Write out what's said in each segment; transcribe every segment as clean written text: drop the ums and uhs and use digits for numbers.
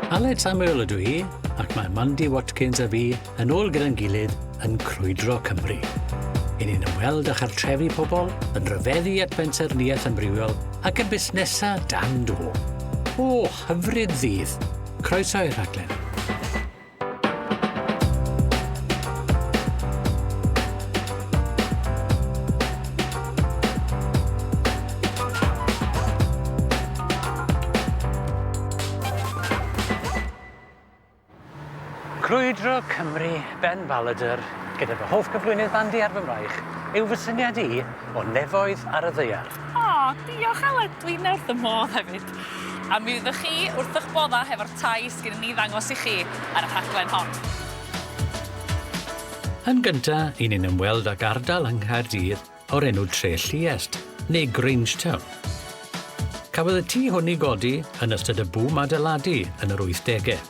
Aled Samuel ydw i, ac mae Mandy Watkins a fi yn ôl gyda'n gilydd yn crwydro Cymru. I ni'n ymweld â chartrefi pobl, yn rhyfeddu at bensaerniaeth amrywiol ac yn busnesau dan do. O, hyfryd ddydd. Croeso i'r rhaglen. Crwydro Cymru, Ben Baladur, gyda fy hoff gyflwynydd Mandy ar fy mraich, yw fy syniad i o nefoedd ar y ddaear. O, diolch Aled, dwi'n wrth y modd hefyd. A mi fyddwch chi wrth eich bodda hefo'r tai sydd ni ddangos i chi ar y rhaglen hon. Yn gyntaf, i ni'n ymweld ag ardal yng Nghaerdydd o'r enw Tre Lluest, neu Grangetown. Cafodd y tŷ hwn i godi yn ystod y bŵm adeiladu yn yr 80au.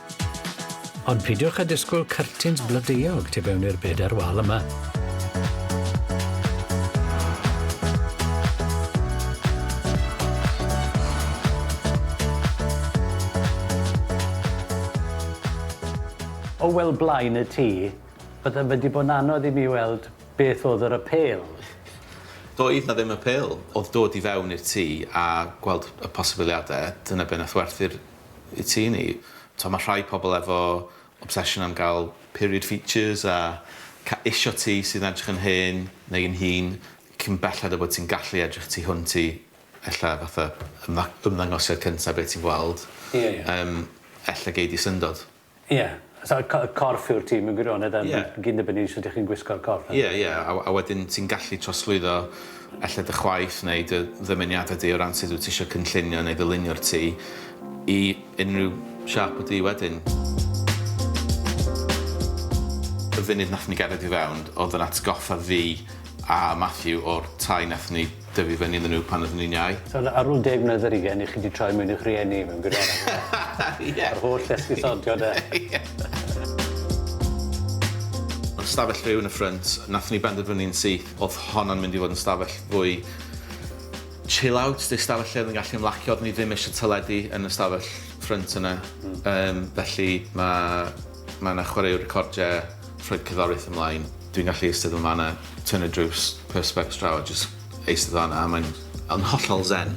Ond peidiwch â disgwyl cyrtins blodeuog tu fewn i'r byd ar wal yma. O weld blaen y tŷ, bydde wedi bod yn anodd i mi weld beth oedd yr apêl. Doedd na ddim apêl. Oedd dod i fewn i'r tŷ a gweld y posibiliadau, dyna be nath werthu'r tŷ ni. Mae rhai pobl efo obsession am gael period features a isio tŷ sydd yn edrych yn hen neu yn hun, cyn belled o bod ti'n gallu edrych tu hwnt i ella fatha ymddangosiad cyntaf beth ti'n gweld. Ella gei di syndod. So, corff yw'r tîm yn gwirionedd gyn dibynnu sydd ydych chi'n gwisgo'r corff. A wedyn ti'n gallu troslwyddo ella dy chwaith neu dy ddymuniadau di o ran sydd wyt ti eisiau cynllunio neu ddylunio'r tŷ i unrhyw siap o di wedyn. Y funud nath ni gered i fewn oedd yn atgoffa fi a Matthew o'r tai nath ni dyfu fyny iddyn nhw pan oeddwn ni'n iau. So ar ôl 10 mlynedd ar 20, i chi wedi troi mewn i'ch rhieni mewn gwirionedd. Yr holl esgusodio de. Oedd stafell rhyw yn y ffrynt, nath ni benderfynu'n syth, oedd honna'n mynd i fod yn stafell fwy chill out, dy stafell lle oedd yn gallu ymlacio, oedd ni ddim eisiau tyledu yn y stafell ffrynt yna. Felly mae yna chwaraewr recordiau, rhoi'r cyddoriaeth ymlaen. Dwi'n gallu eistedd yma yna, tyn y drws, perspecs draw, a jyst eistedd yna, a mae'n hollol zen.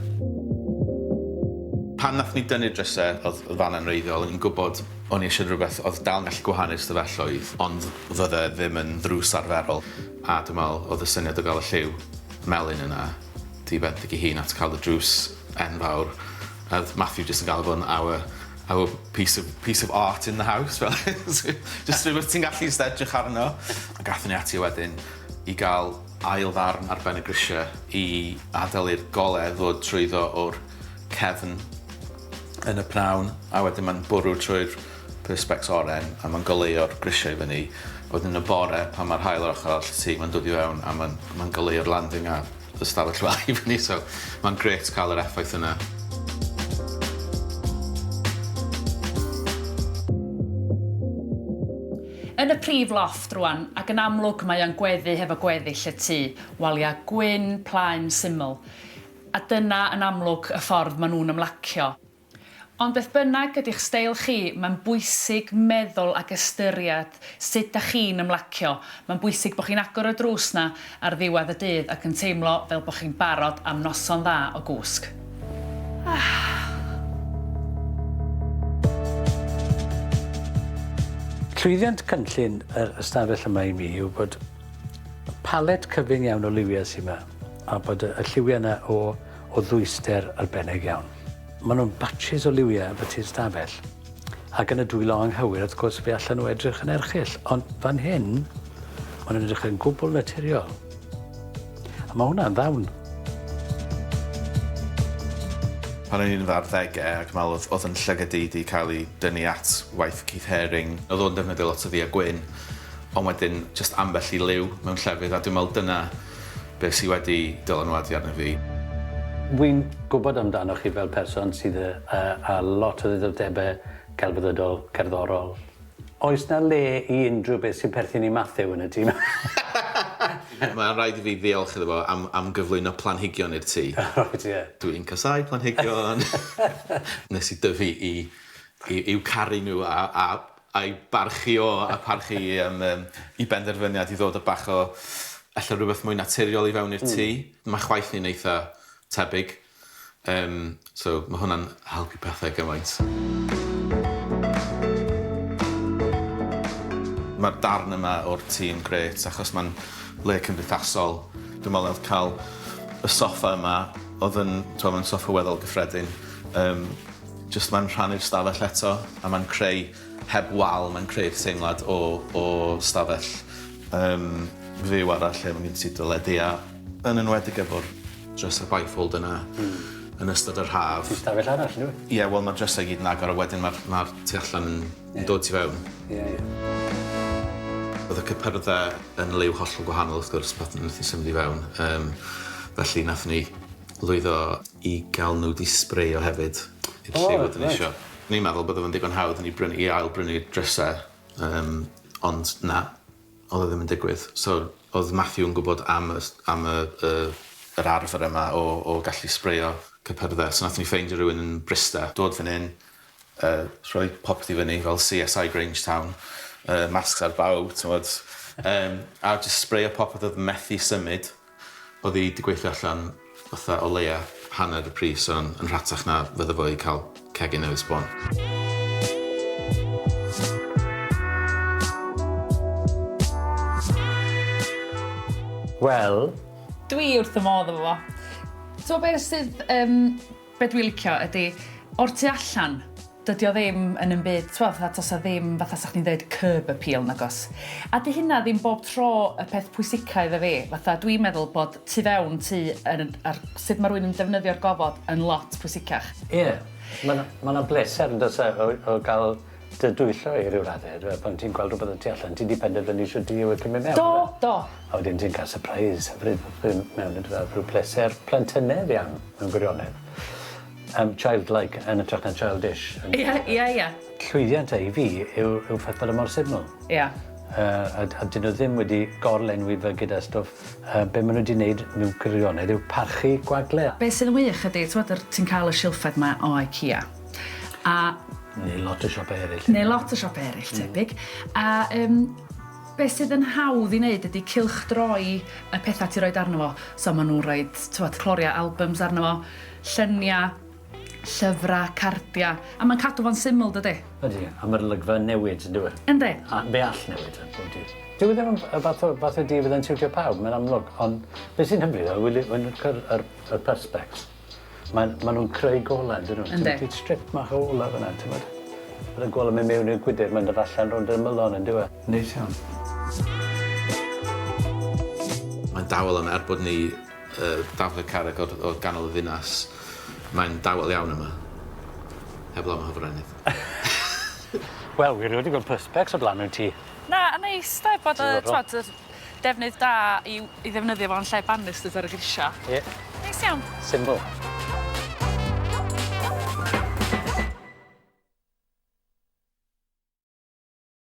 Pan nath ni dynnu drysau, oedd fan yn reiddiol, o'n i'n gwybod o'n i eisiau rhywbeth oedd dal yn gallu gwahanu'r stafelloedd, ond fydde ddim yn ddrws arferol. A dwi'n meddwl, oedd y syniad o gael y lliw melyn yna, dibedig i hun at cael y drws enfawr. A Matthew jyst yn gael bod yn our piece of art in the house. Just rhywbeth ti'n gallu edrych arno. A gathon ni ati wedyn i gael ail ddarn ar ben y grisiau i adael i'r golau ddod trwyddo o'r cefn yn y pnawn. A wedyn mae'n bwrw trwy'r perspecs oren a mae'n goleuo'r grisiau i fyny. Wedyn y bore pan mae'r hael o'r ochr all y tŷ, mae'n dod i fewn a mae'n goleuo'r landing a ystafell fel i fyny. So mae'n gret cael yr effaith yna. Yn y prif loft rwan, ac yn amlwg mae o'n gweddu hefo gweddill y tŷ, waliau gwyn, plaen, syml. A dyna yn amlwg y ffordd maen nhw'n ymlacio. Ond beth bynnag ydych steil chi, mae'n bwysig meddwl ac ystyried sut da chi'n ymlacio. Mae'n bwysig bod chi'n agor y drws na ar ddiwedd y dydd ac yn teimlo fel bod chi'n barod am noson dda o gwsg. Llwyddiant cynllun yr ystafell yma i mi yw bod palet cyfyng iawn o liwiau sy'n yma, a bod y lliwiau yna o ddwyster arbennig iawn. Maen nhw'n batches o liwiau fe ti'r stafell, ac yn y dwylo anghywir, wrth gwrs, fe allan nhw edrych yn erchyll. Ond fan hyn, maen nhw'n edrych yn gwbl naturiol. A mae hwnna'n ddawn. Pan o'n i'n fawr 10 ac oedd yn llygad i cael ei dynnu at waith Keith Haring. Oedd o'n defnyddio lot o ddi a gwyn, ond wedyn just ambell i liw mewn llefydd, a dwi'n meddwl dyna beth sydd wedi dylanwadu arno fi. Wy'n gwybod amdano chi fel person sydd â lot o ddiddordebau celfyddydol, cerddorol. Oes na le i unrhyw beth sy'n perthyn i Matthew yn y tîm? Mae'n rhaid i fi ddiolch iddo fo am gyflwyno planhigion i'r tŷ. Dwi'n casau planhigion. Nes i dyfu i i'w caru nhw a'i barchu o a parchu i benderfyniad i ddod o bach o allan rhywbeth mwy naturiol i fewn i'r tŷ. Mae chwaith ni'n eitha tebyg. So mae hwnna'n helpu pethau gymaint. Mae'r darn yma o'r tŷ yn gret achos mae'n le cymdeithasol. Dwi'n meddwl cael y soffa yma, oedd yn soffa weddol gyffredin, just mae'n rhannu'r stafell eto, a mae'n creu, heb wal, mae'n creu'r teimlad o stafell fyw arall lle mae'n gyda dyledu, a yn enwedig efo'r dres y bifold yna yn ystod yr haf. Ti'n stafell arall, nhw? Ie, wel mae'r dresau gyd yn agor, a wedyn mae'r tu allan yn dod i fewn. Ie. Oedd y cypyrdau yn liw hollol gwahanol, wrth gwrs, pat wnaeth ni symud i fewn. Felly nath ni lwyddo i gael nhw di sbreio hefyd i'r lliw oedd yn eisiau. Ni'n meddwl bod o'n digon hawdd i ail-brynu drysau, ond na, oedd o ddim yn digwydd. So oedd Matthew yn gwybod am yr arfer yma o gallu sbreio cypyrdau. So nath ni ffeindio rhywun yn Brysta, dod fan hyn, rhoi popeth i fyny fel CSI Grangetown, masks ar bawb, a just sbreio popeth oedd methu symud. Oedd hi wedi gweithio allan fatha o leia hanner y pris yn rhatach na fydda fo i cael cegin newydd sbon. Wel... Dwi wrth y modd efo fo. So beth sydd, be dwi'n licio ydy, o'r tu allan, dydy o ddim yn byd, tas o ddim, fatha sa'ch ni'n dweud, curb appeal nagos. A dy hynna ddim bob tro y peth pwysicaidd fi. Fatha, dwi'n meddwl bod tu fewn sut mae rhywun yn defnyddio'r gofod yn lot pwysicach. Ie, mae yna bleser yn dod o gael dy dwyllo i ryw raddau. Pan ti'n gweld rhywbeth yn tu allan, ti'n di penderfynu siwr di yw cymryd mewn. Do. A wedyn ti'n cael surprise hyfryd mewn yn rhyw bleser plentynedd iawn mewn gwirionedd. Childlike yn ytrach na childish. Ie. Llwyddiant i fi yw ffaith bod y mor syml. Ie. A dyn nhw ddim wedi gorlenwi fe gyda stwff. Be maen nhw wedi gwneud mewn gwirionedd yw parchu gwagle. Be sydd yn wych ydy, ti'n cael y silffed yma o IKEA. Neu lot o siopau eraill. Tebyg. A be sydd yn hawdd i wneud ydy cylchdroi y pethau ti'n rhoi arno fo. So maen nhw'n rhoi cloria albums arno fo, lluniau, llyfrau, cardia. A mae'n cadw fo'n syml, dydy? Ydy, a mae'r lygfa newid yn dweud. Yndi. A be all newid yn bob dydd. Dwi ddim yn fath o di fydd yn siwtio pawb, mae'n amlwg. Ond beth sy'n hyfryd o, wy'n yr perspecs. Maen nhw'n creu golau, dyn nhw. Yndi. Ti'n strip mach o ola fyna, ti'n bod. Mae'r golau mynd mewn i'r gwydyr, mae'n dod allan rhwng y mylon yn dweud. Neis iawn. Mae'n dawel yma, bod ni daflu carreg o ganol y ddinas. Mae'n dawel iawn yma. Heb law am hyfrennydd. Wel, wir wedi gweld perspecs o blaen nhw'n ti. Na, neis, da, bod y defnydd da i ddefnyddio fo'n lle banisters ar y grisia. Ie. Neis iawn. Symbol.